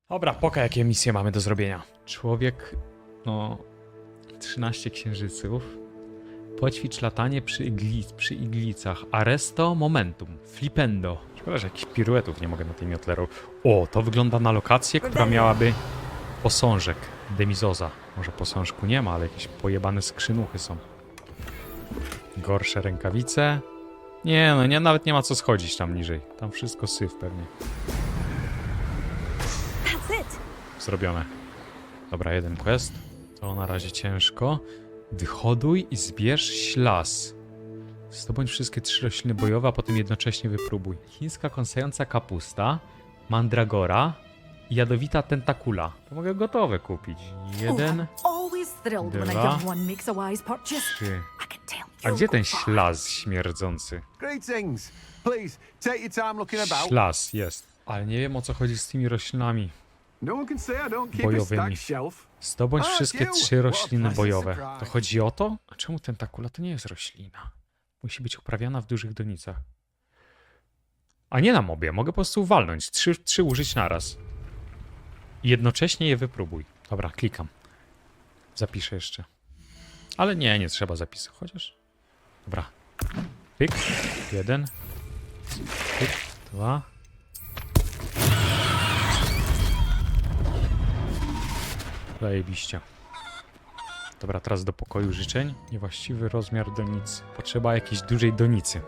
Dobra, poka, jakie misje mamy do zrobienia. Człowiek, no... 13 księżyców. Poćwicz latanie przy iglicach. Arresto momentum. Flipendo. Szkoda, że jakichś piruetów nie mogę na tej miotle robić. O, to wygląda na lokację, która miałaby posążek Demizoza. Może posążku nie ma, ale jakieś pojebane skrzynuchy są. Gorsze rękawice. Nie, no nie, nawet nie ma co schodzić tam niżej. Tam wszystko syf pewnie. Zrobione. Dobra, jeden quest. To na razie ciężko. Wyhoduj i zbierz ślas. Zdobądź wszystkie 3 rośliny bojowe, a potem jednocześnie wypróbuj. Chińska kąsająca kapusta, mandragora i jadowita tentakula. To mogę gotowe kupić. 1, 2, 3. A gdzie ten ślas śmierdzący? Ślas jest. Ale nie wiem, o co chodzi z tymi roślinami bojowymi. Zdobądź wszystkie 3 rośliny bojowe. To chodzi o to? A czemu tentakula to nie jest roślina? Musi być uprawiana w dużych donicach. A nie na mobie. Mogę po prostu walnąć. 3 użyć naraz. I jednocześnie je wypróbuj. Dobra, klikam. Zapiszę jeszcze. Ale nie trzeba zapisu. Chociaż... Dobra. Pyk. 1. Pyk. 2. Zajebiście. Dobra, teraz do pokoju życzeń. Niewłaściwy rozmiar donicy. Potrzeba jakiejś dużej donicy.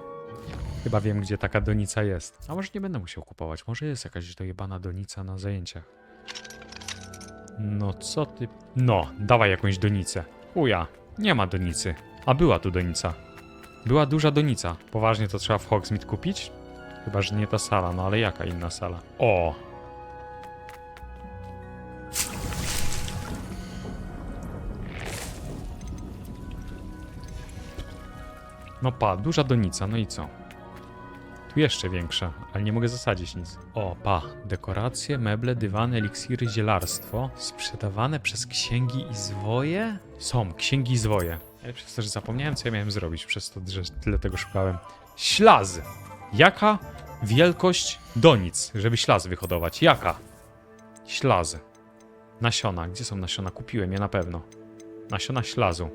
Chyba wiem, gdzie taka donica jest. A może nie będę musiał kupować. Może jest jakaś dojebana donica na zajęciach. No co ty... No, dawaj jakąś donicę. Uja, nie ma donicy. A była tu donica. Była duża donica. Poważnie to trzeba w Hogsmeade kupić? Chyba, że nie ta sala. No ale jaka inna sala? O! No pa, duża donica, no i co? Tu jeszcze większa, ale nie mogę zasadzić nic. O, pa, dekoracje, meble, dywany, eliksiry, zielarstwo. Sprzedawane przez księgi i zwoje? Są, księgi i zwoje. Ale przez to, że zapomniałem, co ja miałem zrobić, przez to, że tyle tego szukałem. Ślazy! Jaka wielkość donic, żeby ślaz wyhodować? Jaka? Ślazy. Nasiona, gdzie są nasiona? Kupiłem je na pewno. Nasiona ślazu.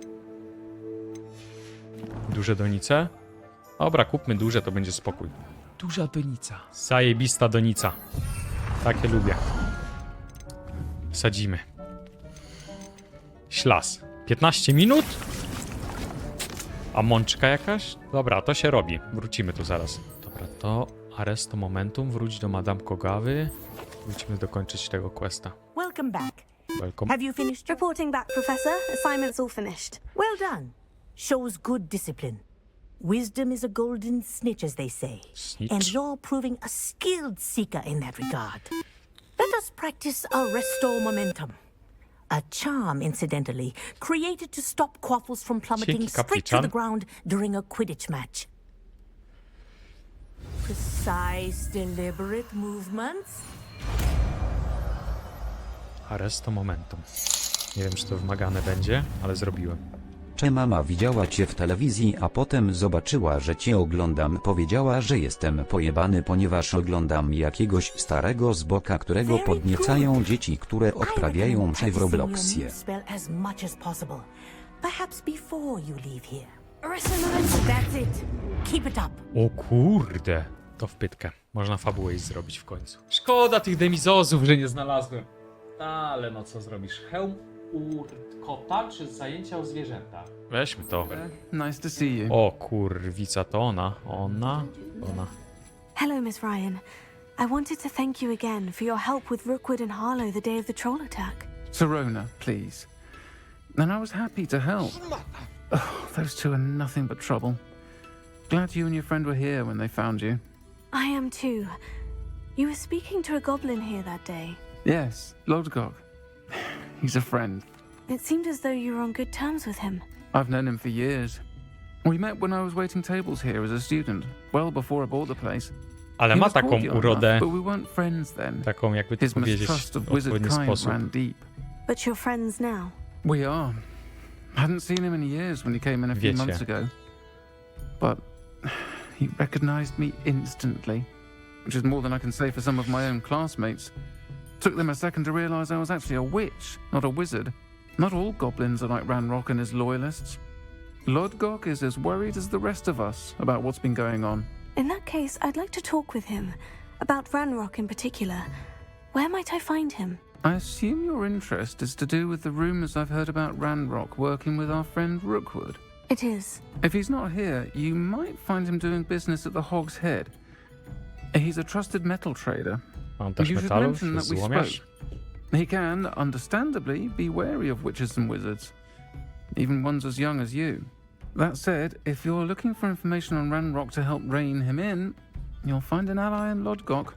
Duże donice? Dobra, kupmy duże, to będzie spokój. Duża donica. Zajebista donica. Takie lubię. Sadzimy. Ślas. 15 minut? A mączka jakaś? Dobra, to się robi. Wrócimy tu zaraz. Dobra, to arresto momentum. Wróć do Madame Kogawy. Wrócimy dokończyć tego questa. Welcome back. Welcome. Have you finished reporting back, Professor? Assignment's all finished. Well done. Shows good discipline. Wisdom is a golden snitch, as they say. Snitch. And you're proving a skilled seeker in that regard. Let us practice Arresto Momentum. A charm, incidentally, created to stop quaffles from plummeting Dzięki, straight to kapitan. the ground during a Quidditch match. Precise, deliberate movements. Arresto momentum. Nie wiem, czy to wymagane będzie, ale zrobiłem. Czy mama widziała cię w telewizji, a potem zobaczyła, że cię oglądam, powiedziała, że jestem pojebany, ponieważ oglądam jakiegoś starego z boka, którego podniecają dzieci, które odprawiają msze w Robloxie. O kurde. To w pytkę. Można fabułę zrobić w końcu. Szkoda tych demizozów, że nie znalazłem. Ale no co zrobisz? Hełm URTKOTA czy zajęcia o zwierzętach? Weźmy to. Nice to see you. O kurwica, to ona. Ona. Hello, Miss Ryan. I wanted to thank you again for your help with Rookwood and Harlow the day of the troll attack. Serona, please. And I was happy to help. Oh, those two are nothing but trouble. Glad you and your friend were here when they found you. I am too. You were speaking to a goblin here that day. Yes, Lodgok. He's a friend. It seemed as though you were on good terms with him. I've known him for years. We met when I was waiting tables here as a student, well before I bought the place. Ale He ma was taką cordial urodę, enough, but we weren't friends then. taką jakby to His powiedzieć mistrust of w wizard odpowiedni kind sposób. ran deep. But you're friends now. We are. Hadn't seen him in years when he came in a few Wiecie. months ago. But he recognized me instantly, which is more than I can say for some of my own classmates. Took them a second to realise I was actually a witch, not a wizard. Not all goblins are like Ranrock and his loyalists. Lodgok is as worried as the rest of us about what's been going on. In that case, I'd like to talk with him. About Ranrock in particular. Where might I find him? I assume your interest is to do with the rumours I've heard about Ranrock working with our friend Rookwood. It is. If he's not here, you might find him doing business at the Hog's Head. He's a trusted metal trader. Mam też You should metalu, mention that we złomiarz. spoke. He can, understandably, be wary of witches and wizards, even ones as young as you. That said, if you're looking for information on Ranrock to help rein him in, you'll find an ally in Lodgok.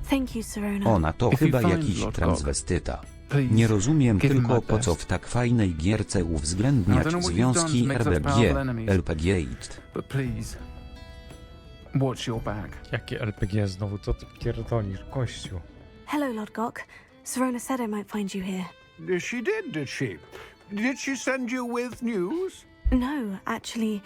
Thank you, Sirona. Ona to If you chyba find jakiś Lord transwestyta. Please, Nie rozumiem give him tylko my po co best. w tak fajnej gierce I uwzględniać don't know what you've done związki to make such RBG, powerful enemies. LPG. But please, watch your back. Jakie LPG znowu? Co ty pierdolisz, gościu? Hello, Lodgok. Sirona said I might find you here. She did, did she? Did she send you with news? No, actually,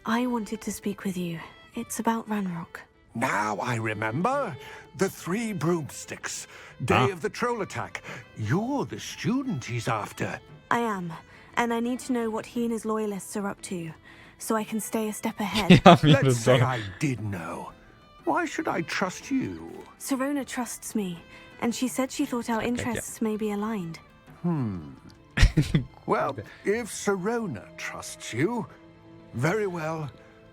I wanted to speak with you. It's about Ranrock. Now I remember. The 3 broomsticks. Day of the troll attack. You're the student he's after. I am, and I need to know what he and his loyalists are up to, so I can stay a step ahead. Ja Let's say pierdolę. I did know. Why should I trust you? Sirona trusts me, and she said she thought our interests may be aligned. Well, if Sirona trusts you, very well.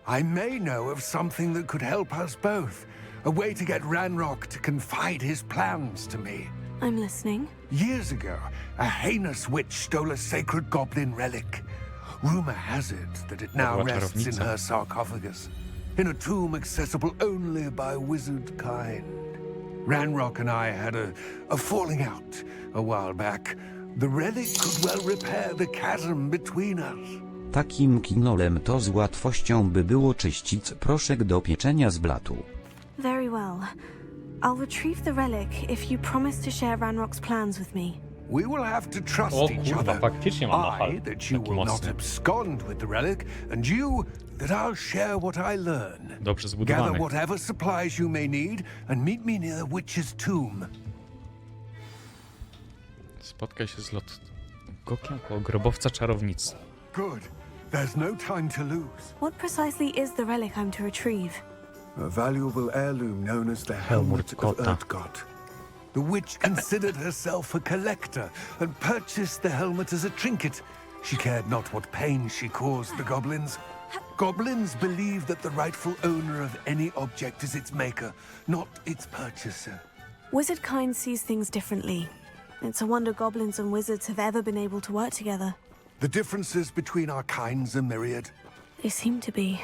I may know of something that could help us both. A way to get Ranrock to confide his plans to me. I'm listening. Years ago, a heinous witch stole a sacred goblin relic. Rumor has it that it now Była rests in czarownica. her sarcophagus, in a tomb accessible only by wizard kind. Ranrock and I had a falling out a while back. The relic could well repair the chasm between us. Takim kinolem to z łatwością by było czyścić proszek do pieczenia z blatu. Very well. I'll retrieve the relic if you promise to share Ranrock's plans with me. We will have to trust O each kurwa, other. faktycznie mam nachal. I, that you Taki will not mocny. abscond with the relic, and you, that I'll share what I learn. Dobrze Gather zbudowany. whatever supplies you may need, and meet me near the witch's tomb. Spotkaj się z Lodgokiem koło grobowca czarownicy. Good. There's no time to lose. What precisely is the relic I'm to retrieve? A valuable heirloom known as the HEŁM helmet of URTKOTA. URTKOTA. The witch considered herself a collector and purchased the helmet as a trinket. She cared not what pain she caused the goblins. Goblins believe that the rightful owner of any object is its maker, not its purchaser. Wizard kind sees things differently. It's a wonder goblins and wizards have ever been able to work together. The differences between our kinds are myriad. They seem to be.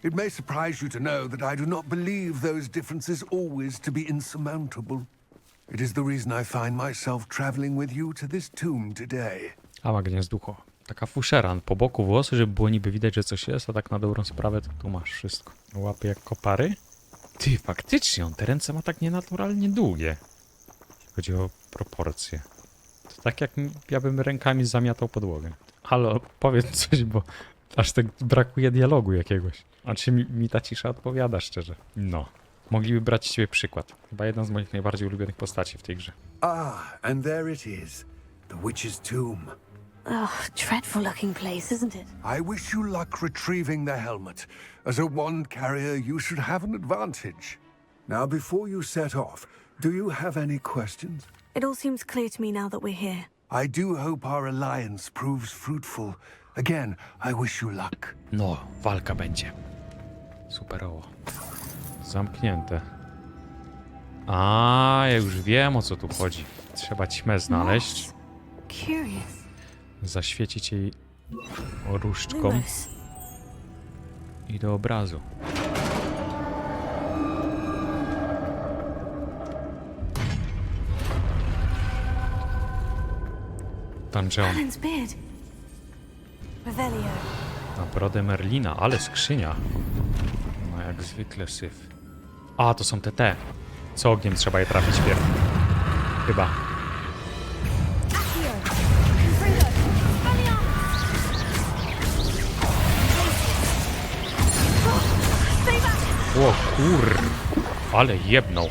It may surprise you to know that I do not believe those differences always to be insurmountable. It is the reason I find myself traveling with you to this tomb today. A ma gniazducho. Taka fuszera, po boku włosy, żeby było niby widać, że coś jest, a tak na dobrą sprawę to tu masz wszystko. Łapy jak kopary. Ty, faktycznie, on te ręce ma tak nienaturalnie długie. Jeśli chodzi o proporcje. To tak jak ja bym rękami zamiatał podłogę. Halo, powiedz coś, bo aż tak brakuje dialogu jakiegoś. A czy mi ta cisza odpowiada szczerze? No. Mogliby brać z ciebie przykład. Chyba jedna z moich najbardziej ulubionych postaci w tej grze. Ah, and there it is. The witch's tomb. Ugh, dreadful looking place, isn't it? I wish you luck retrieving the helmet. As a wand carrier, you should have an advantage. Now, before you set off, do you have any questions? It all seems clear to me now that we're here. I do hope our alliance proves fruitful. Again, I wish you luck. No, walka będzie. Superowo. Zamknięte. A, ja już wiem, o co tu chodzi. Trzeba ćmę znaleźć, Moss. Curious. zaświecić jej różdżką Lumos. i do obrazu. Dungeon. Alan's beard. Revelio. Na brodę Merlina, ale skrzynia. No jak zwykle syf. A, to są te. Co ogniem trzeba je trafić pierw. Chyba. O kur... Ale jebnął.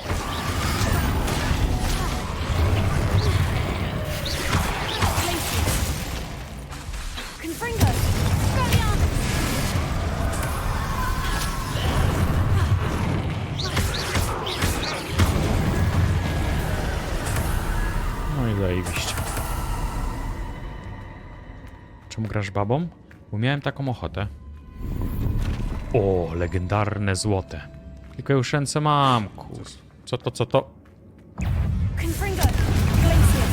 Zajebiście. Czemu grasz babą? Bo miałem taką ochotę. O, legendarne złote. Tylko już ręce mam, kur... Co to, co to? Confringo! Glacius!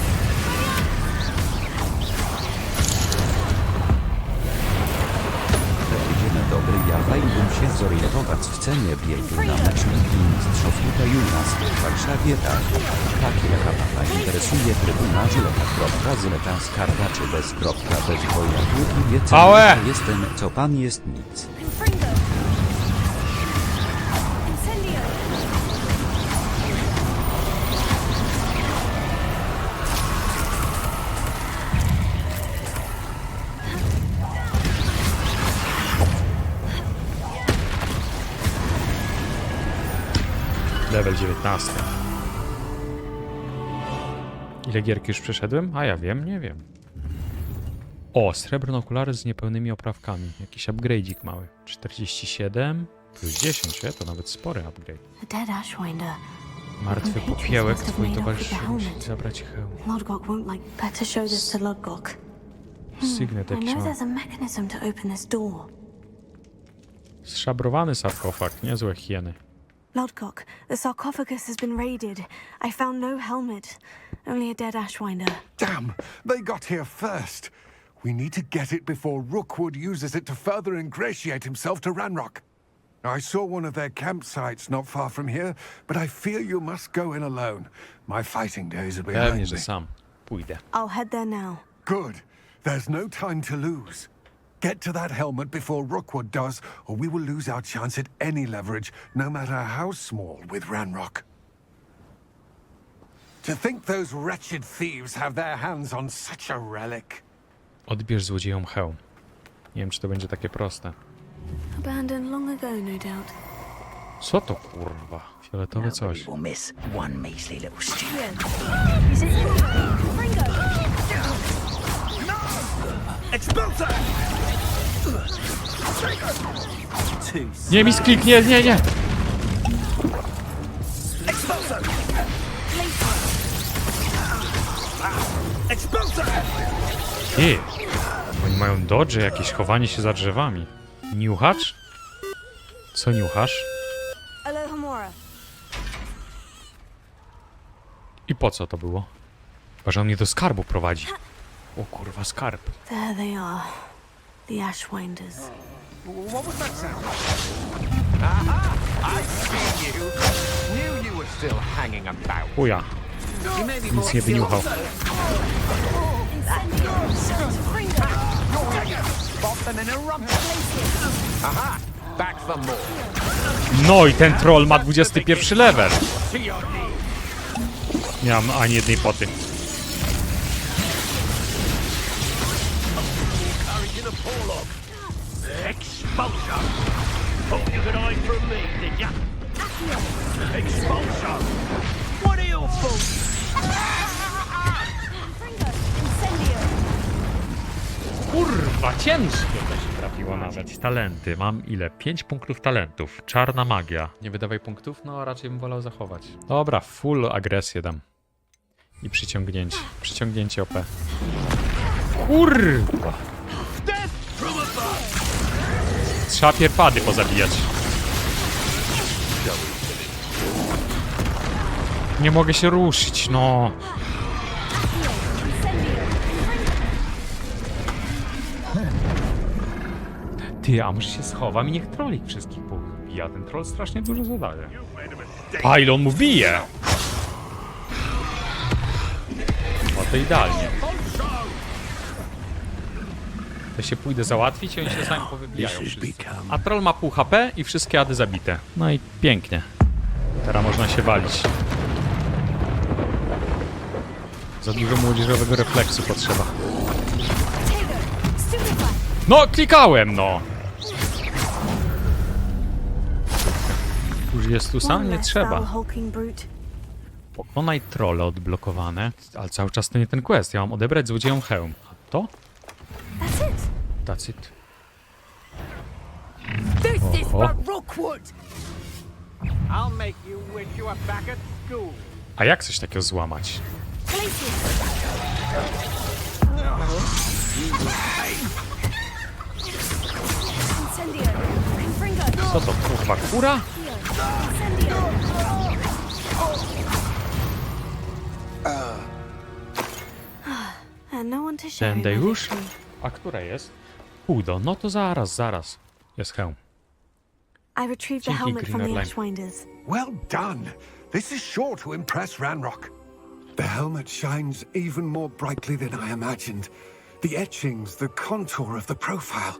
Dzień dobry, ja bym się zorientować w cenie biegu na mecznych i mistrzów tutaj u nas w Warszawie, tak. Takie pana interesuje trybuna żyleta, skarga czy bez, bo ja długi wiedzę, Pałę! jestem, co pan jest nic. Confringo! Incendio! Level 19. Ile gierki już przeszedłem? A ja wiem, nie wiem. O, srebrne okulary z niepełnymi oprawkami. Jakiś upgrade'ik mały. 47 plus 10, to nawet spory upgrade. A dead Ashwinder. Martwy popiołek, twój towarzysz musi zabrać hełm. Lodgok won't like. Better show this to Lodgok. Sygnet I jakiś know ma. there's a mechanism to open this door. Zszabrowany sarkofag, niezłe hieny. Lodgok, the sarcophagus has been raided. I found no helmet, only a dead Ashwinder. Damn, they got here first. We need to get it before Rookwood uses it to further ingratiate himself to Ranrock. I saw one of their campsites not far from here, but I fear you must go in alone. My fighting days are Pewnie, behind że me. sam pójdę. I'll head there now. Good. There's no time to lose. Get to that helmet before Rookwood does, or we will lose our chance at any leverage, no matter how small, with Ranrock. To think those wretched thieves have their hands on such a relic. Odbierz złodziejom hełm. Nie wiem, czy to będzie takie proste. Abandoned long ago, no doubt. Co to kurwa? Fioletowe coś. Will miss one measly little stick. Is it? Confringo! Expulsor! Nie, mi sklik, nie, nie, nie! Expulsor! Expulsor! Ty! Oni mają dodge, jakieś chowanie się za drzewami. Niuchacz? Co niuchasz? Alohomora. I po co to było? Chyba, że on mnie do skarbu prowadzi. O kurwa, skarb. There they are. The Ashwinders. What was that sound? I see you. Knew you were still hanging about. Chuja. Nic nie wyniuchał. Aha! Back for more. No i ten troll ma 21 level. To your knees. Nie mam ani jednej poty. Expulsor! Thought you could hide from me, did ya? Expulsor! What are you fools? Kurwa, ciężkie to się trafiło nawet. Talenty. Mam ile? 5 punktów talentów. Czarna magia. Nie wydawaj punktów? No, raczej bym wolał zachować. Dobra, full agresję dam. I przyciągnięcie. Przyciągnięcie OP. Kurwa! Trzeba pierpady pozabijać. Nie mogę się ruszyć, no. Ty, a może się schowam i niech trollik wszystkich pobija. Ten troll strasznie dużo zadaje. A, ile on mu bije! O, to idealnie. To się pójdę załatwić i oni się sami powybijają wszyscy. A troll ma pół HP i wszystkie ady zabite. No i pięknie. Teraz można się walić. Za dużo młodzieżowego refleksu potrzeba. No, klikałem, no! Już jest tu sam? Nie trzeba. Pokonaj trolle odblokowane. Ale cały czas to nie ten quest. Ja mam odebrać złodziejom hełm. A to? That's it. This is Oho. for Rookwood! I'll make you wish you were back at school. A jak coś takiego złamać? Glacius! Incendio. Confringo. Co to, kurwa, kura? Incendio. And no one to share Tędy in my już? victory. A która jest? Półdo. No to zaraz. Jest hełm. I retrieved the Dzięki, helmet from the Greenerline. Ashwinders. Well done. This is sure to impress Ranrock. The helmet shines even more brightly than I imagined. The etchings, the contour of the profile.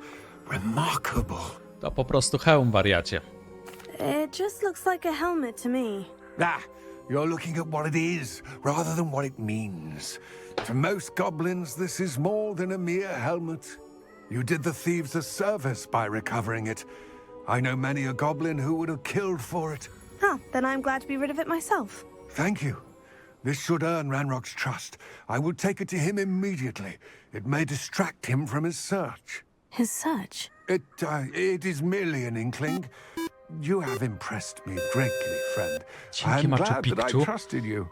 Remarkable. To po prostu hełm, wariacie. It just looks like a helmet to me. You're looking at what it is, rather than what it means. To most goblins, this is more than a mere helmet. You did the thieves a service by recovering it. I know many a goblin who would have killed for it. Oh, then I'm glad to be rid of it myself. Thank you. This should earn Ranrock's trust. I will take it to him immediately. It may distract him from his search. His search? It is merely an inkling. You have impressed me greatly, friend. Dzięki, I'm Machu glad that I Picchu. trusted you.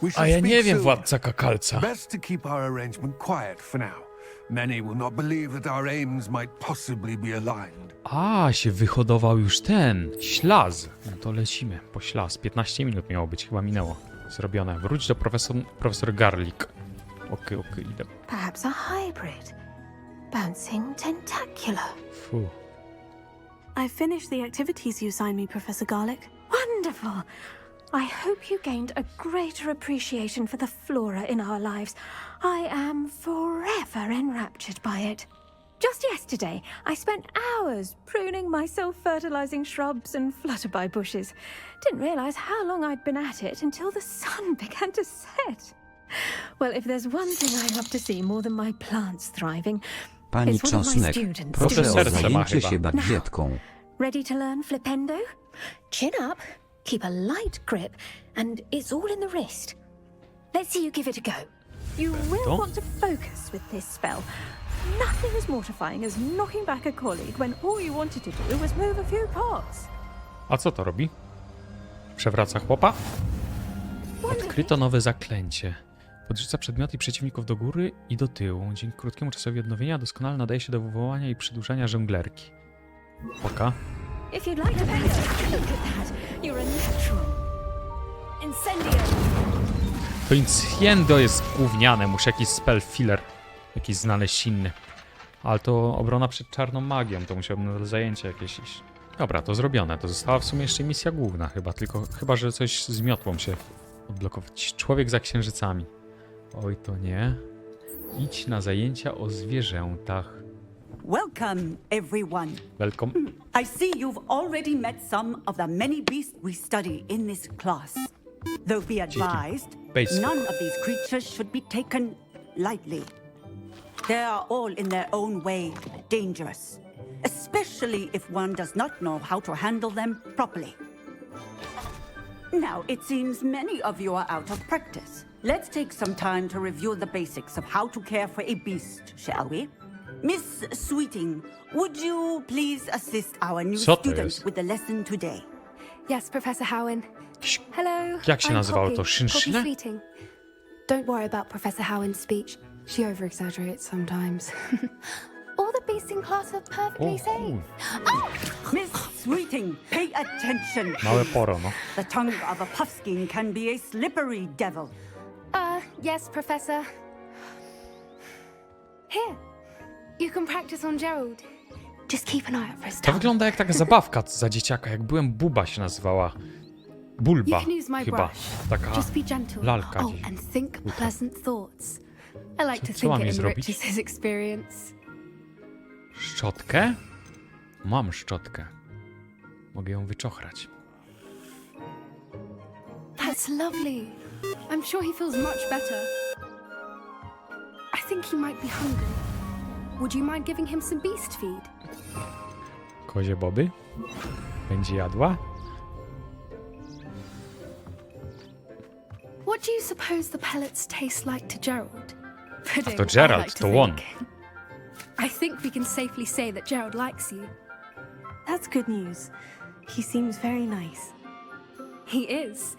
We A shall ja speak nie wiem, soon. władca kakalca. Best to keep our arrangement quiet for now. Many will not believe that our aims might possibly be aligned. A, się wyhodował już ten ślaz. No to lecimy po ślaz. 15 minut miało być, chyba minęło. Zrobione. Wróć do profesor Garlic. Okej, idę. Perhaps a hybrid. Bouncing tentacular. Fu. I finished the activities you signed me, Professor Garlic. Wonderful. I hope you gained a greater appreciation for the flora in our lives. I am forever enraptured by it. Just yesterday, I spent hours pruning my self-fertilizing shrubs and flutterby bushes. Didn't realize how long I'd been at it until the sun began to set. Well, if there's one thing I love to see more than my plants thriving, Pani it's one of my Czosnek, students proszę doing o serce ma zajęcie chyba. się bagietką. Ready to learn flipendo? Chin up, keep a light grip, and it's all in the wrist. Let's see you give it a go. You will want to focus with this spell. Nothing as mortifying as knocking back a colleague when all you wanted to do was move a few parts. A co to robi? Przewraca chłopa? Odkryto nowe zaklęcie. Podrzuca przedmioty i przeciwników do góry i do tyłu. Dzięki krótkiemu czasowi odnowienia doskonale nadaje się do wywołania i przedłużania żonglerki. Poka. If you'd like to play, look at that. You're a natural. Incendio! To Incendio jest gówniane. Muszę jakiś spell filler. Jakiś znaleźć inny. Ale to obrona przed czarną magią. To musiałbym na zajęcie jakieś iść. Dobra, to zrobione. To została w sumie jeszcze misja główna chyba. Chyba, że coś z miotłą się odblokować. Człowiek za księżycami. Oj, to nie. Idź na zajęcia o zwierzętach. Welcome, everyone. Welcome. I see you've already met some of the many beasts we study in this class. Though be advised, Basic. none of these creatures should be taken lightly. They are all in their own way dangerous, especially if one does not know how to handle them properly. Now, it seems many of you are out of practice. Let's take some time to review the basics of how to care for a beast, shall we? Miss Sweeting, would you please assist our new Co to student jest? with the lesson today? Yes, Professor Howen. Hello. Jak się I'm nazywało Poppy. to? Szynszyle? Poppy Sweeting. Don't worry about Professor Howen's speech. She over-exaggerates sometimes. All the beasts in class are perfectly safe. Miss Sweeting, pay attention. Małe poro, no. The tongue of a puffskein can be a slippery devil. Yes, Professor. Here. You can practice on Gerald. Just keep an eye out for his To tongue. wygląda jak taka zabawka za dzieciaka. Jak byłem Buba się nazywała. Bulba You can use my chyba. brush. Taka Just be gentle. lalka. Oh, and think pleasant thoughts. I like to Co think mam it jej zrobić? enriches his experience. Szczotkę? Mam szczotkę. Mogę ją wyczochrać. That's lovely. I'm sure he feels much better. I think he might be hungry. Would you mind giving him some beast feed? Kozie Boby? Będzie jadła? What do you suppose the pellets taste like to Gerald? Pudding, To Gerald, I like to to on. think. I think we can safely say that Gerald likes you. That's good news. He seems very nice. He is.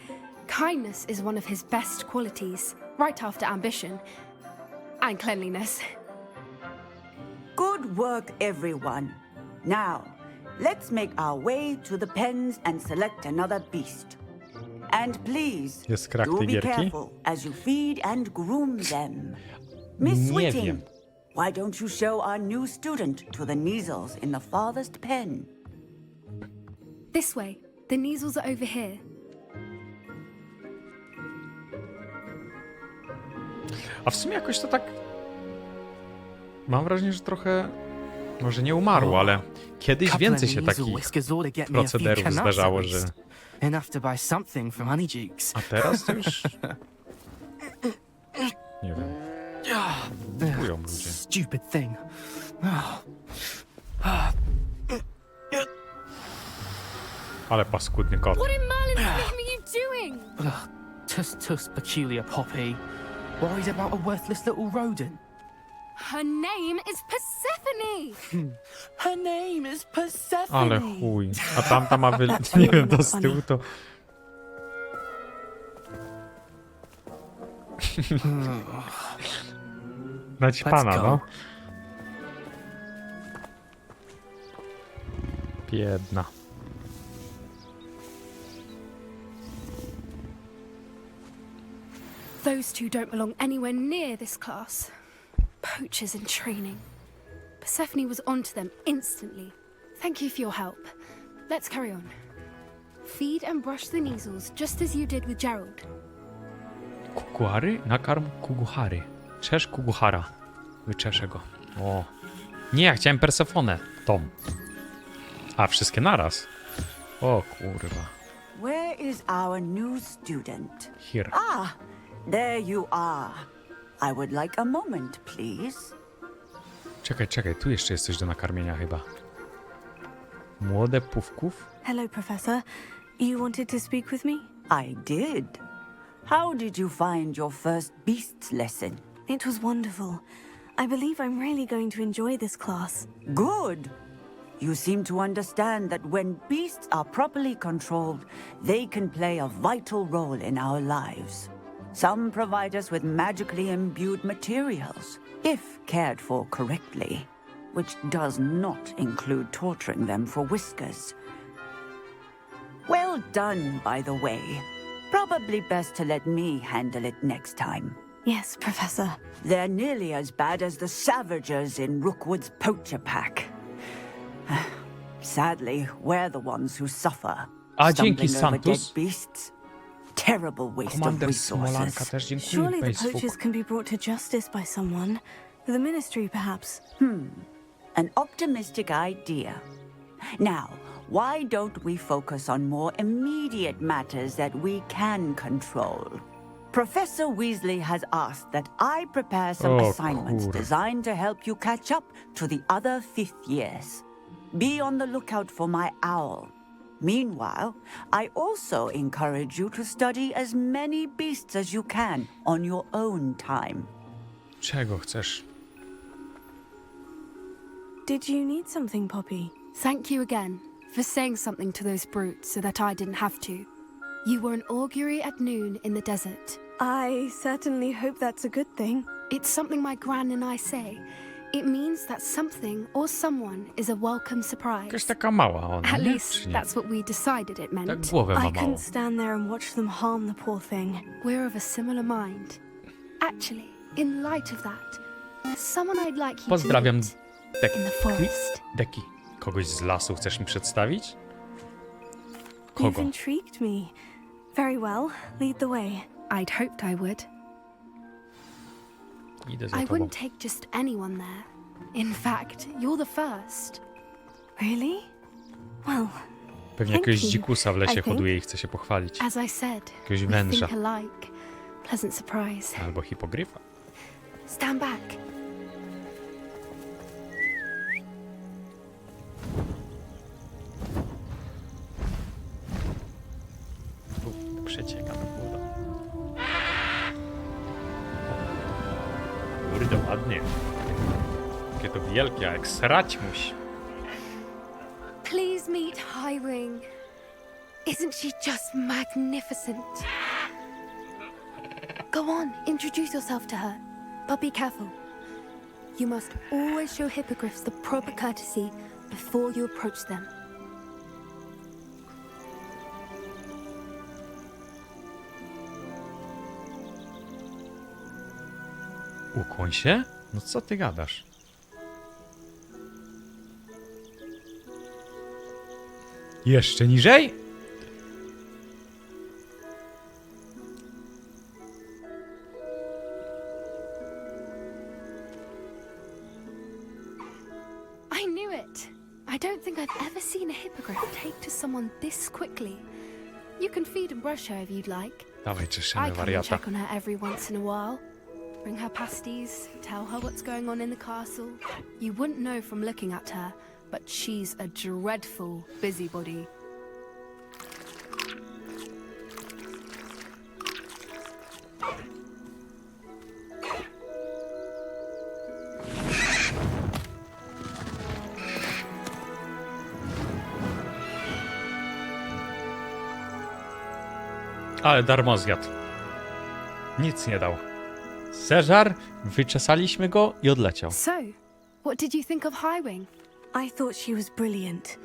Kindness is one of his best qualities. right after ambition and cleanliness. Good work, everyone. Now, let's make our way to the pens and select another beast. And please, Jest krak do tej be gierki? careful as you feed and groom them. Miss Nie Sweeting, wiem. why don't you show our new student to the measles in the farthest pen? This way. The measles are over here. A w sumie jakoś to tak... Mam wrażenie, że trochę... Może nie umarło, ale kiedyś więcej się takich procederów zdarzało, że... Enough to buy something from Honeydukes. A teraz to już... Nie wiem. Kupują ludzie. Stupid thing. Ale paskudny kot. What in Merlin's name are you doing? Tus peculiar Poppy. Worried about a worthless little rodent. Her name is Persephone. Her name is Persephone. Ale chuj. A tamta ma nie wiem, to z tyłu to... Naćpana, no. Biedna. Those two don't belong anywhere near this class. Poachers in training. Persephone was onto them instantly. Thank you for your help. Let's carry on. Feed and brush the measles just as you did with Gerald. Kuguhary? Nakarm Kuguhary. Czesz Kuguhara. Wyczeszę go. O. Nie, ja chciałem Persefonę. Tom. A, wszystkie naraz. O kurwa. Where is our new student? Here. Ah, there you are. I would like a moment, please. Czekaj, tu jeszcze jest coś do nakarmienia chyba. Młode pówków? Hello, Professor. You wanted to speak with me? I did. How did you find your first beasts lesson? It was wonderful. I believe I'm really going to enjoy this class. Good. You seem to understand that when beasts are properly controlled, they can play a vital role in our lives. Some provide us with magically imbued materials, if cared for correctly, which does not include torturing them for whiskers. Well done, by the way. Probably best to let me handle it next time. Yes, Professor. They're nearly as bad as the Savagers in Rookwood's poacher pack. Sadly, we're the ones who suffer. A dzięki, Stumbling over dead Santos. beasts. Terrible waste of Komander Smolanka resources. też dziękuję. Surely the Państwu. poachers can be brought to justice by someone. The ministry, perhaps. An optimistic idea. Now, why don't we focus on more immediate matters that we can control? Professor Weasley has asked that I prepare some Oh, assignments cool. designed to help you catch up to the other fifth years. Be on the lookout for my owl. Meanwhile, I also encourage you to study as many beasts as you can on your own time. Czego chcesz? Did you need something, Poppy? Thank you again for saying something to those brutes so that I didn't have to. You were an augury at noon in the desert. I certainly hope that's a good thing. It's something my gran and I say. It means that something or someone is a welcome surprise. Jakaś taka mała ona, At nie? least Czy nie? that's what we decided it Tak meant. głowę ma I mało. couldn't stand there and watch them harm the poor thing. We're of a similar mind. Actually, in light of that, there's someone I'd like you Pozdrawiam to meet in the forest. Deki. Kogoś z lasu chcesz mi przedstawić? You've Kogo? intrigued me. Very well. Lead the way. I'd hoped I would. Idę za I tobą. wouldn't take just anyone there. In fact, you're the first. Really? Well, Pewnie thank jakiegoś you, dzikusa w I lesie think. hoduje i chce się pochwalić. As I said, Jakiegoś we węża. think alike. Pleasant surprise. Albo hipogryfa. Stand back. Przecieka ta woda. Kurde, ładnie. Jakie to wielkie, a jak srać musi. Please meet Highwing. Isn't she just magnificent? Go on, introduce yourself to her. But be careful. You must always show hippogriffs the proper courtesy before you approach them. Ukłoń się? No co ty gadasz? Jeszcze niżej? I knew it. I don't think I've ever seen a hippogriff take to someone this quickly. You can feed and brush her if you'd like. Dawaj, I czyszczymy come and wariata. check on her every once in a while. Bring her pasties, tell her what's going on in the castle. You wouldn't know from looking at her, but she's a dreadful busybody. Ale darmozjad. Nic nie dał. Zeżar, wyczesaliśmy go i odleciał. So, what did you think of Highwing? I thought she was brilliant.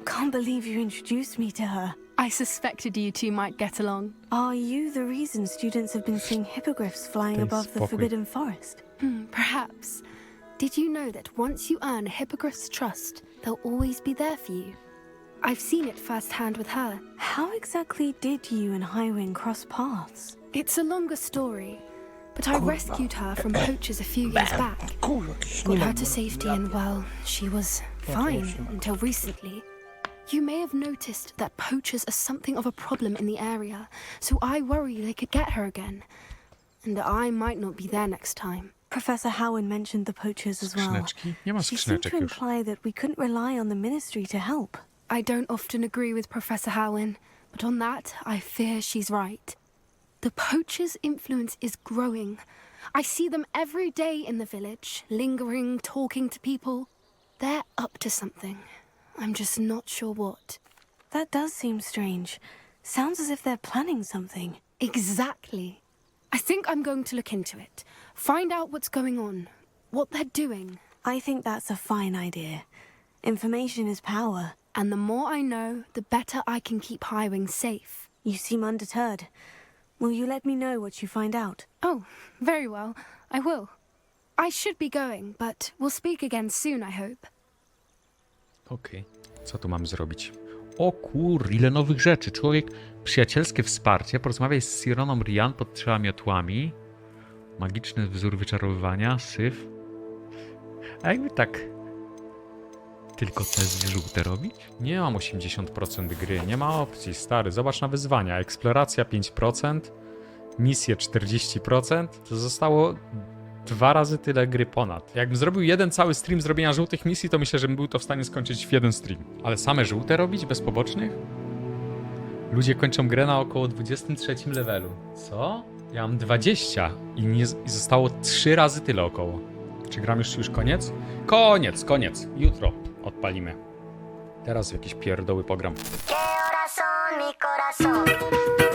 Can't believe you introduced me to her. I suspected you two might get along. Are you the reason students have been seeing hippogriffs flying Daj above the spokój. Forbidden Forest? Perhaps. Did you know that once you earn a hippogriff's trust, they'll always be there for you? I've seen it firsthand with her. How exactly did you and Highwing cross paths? It's a longer story, but I rescued her from poachers a few years back. Got her to safety and, well, she was fine until recently. You may have noticed that poachers are something of a problem in the area, so I worry they could get her again. And I might not be there next time. Professor Howin mentioned the poachers as well. Skrzyneczki? Nie ma She seemed to skrzyneczek już. imply that we couldn't rely on the ministry to help. I don't often agree with Professor Howin, but on that, I fear she's right. The poachers' influence is growing. I see them every day in the village, lingering, talking to people. They're up to something. I'm just not sure what. That does seem strange. Sounds as if they're planning something. Exactly. I think I'm going to look into it. Find out what's going on, what they're doing. I think that's a fine idea. Information is power. And the more I know, the better I can keep Highwing safe. You seem undeterred. Will you let me know what you find out? Oh, very well. I will. I should be going, but we'll speak again soon, I hope. Okej. Co tu mam zrobić? O kur, ile nowych rzeczy. Człowiek, przyjacielskie wsparcie. Porozmawiaj z Sironą Rian pod 3 miotłami. Magiczny wzór wyczarowywania. Syf. A jakby tak... Tylko te żółte robić? Nie mam 80% gry. Nie ma opcji, stary. Zobacz na wyzwania. Eksploracja 5%. Misje 40%. To zostało 2 razy tyle gry ponad. Jakbym zrobił jeden cały stream zrobienia żółtych misji, to myślę, że bym był to w stanie skończyć w jeden stream. Ale same żółte robić bez pobocznych? Ludzie kończą grę na około 23 levelu. Co? Ja mam 20 i zostało 3 razy tyle około. Czy gram już koniec? Koniec. Jutro odpalimy. Teraz w jakieś pierdoły pogram. ¿Qué horas son, mi corazón?